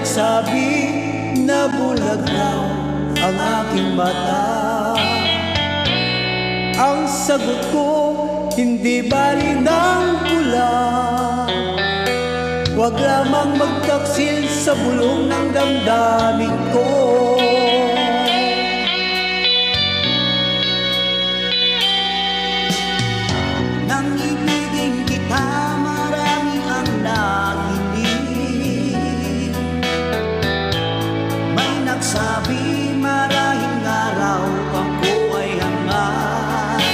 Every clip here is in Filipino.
nagsabi na bulag raw ang aking mata. Ang sagot ko, hindi bali ng pula. Huwag lamang magtaksil sa bulong ng damdamin ko. Nang ibigin kita, marami ang nakinig. May nagsabi, marahing araw ako ay hangat.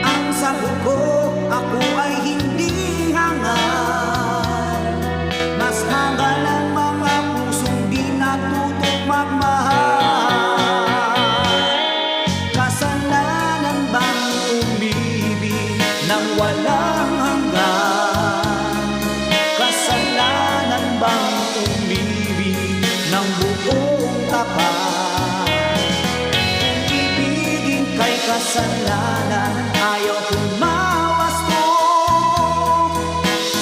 Ang sagot ko, ako ay hindi hangat. Mas hangal ang mga pusong di natutong magmahal. Kasalanan bang umibig nang walang hanggan? Kasalanan bang umibig ng buong tapat? Ibigin kay kasalanan, ayaw kong mawasto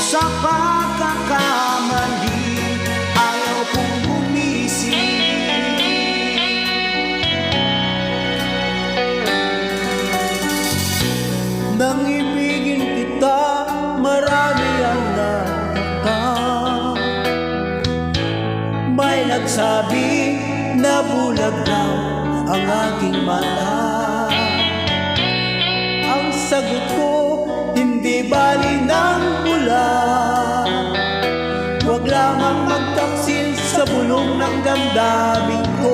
sa pagkakamali, ayaw kong gumising. Nang ibigin kita, marami ang nagtaka. May nagsabi na bulag raw ang aking mata. Ang sagot ko, hindi bali ng pula. Huwag lamang magtaksil sa bulong ng damdamin ko.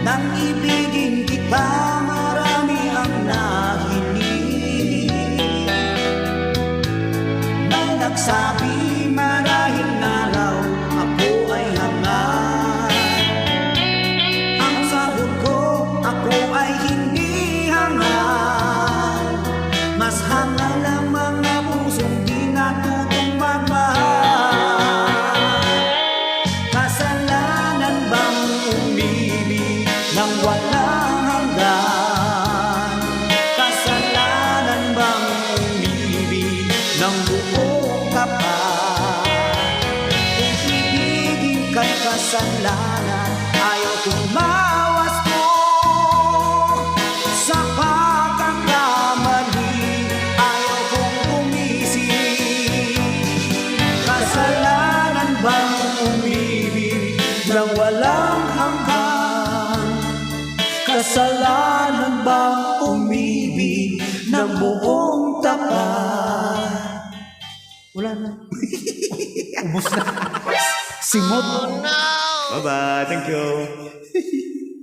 Nang ibigin kita, marami ang nahiling. May nagsabi, marahil araw ako ay hangat. Ang sagot ko, ako ay hindi hangat. Mas hangal ang mga pusong di natutong magmahal. Kasalanan bang umibig nang walang hanggan? Kasalanan bang umibig ng buong tapat? Kung ibigin kay kasalanan, ayaw kong mawasto sa pagkakamali, ayaw kong gumising. Kasalanan bang umibig nang walang hanggan? Kasalanan bang umibig ng buong tapat? Wala na. Ubus na. Simot. Bye-bye. Thank you.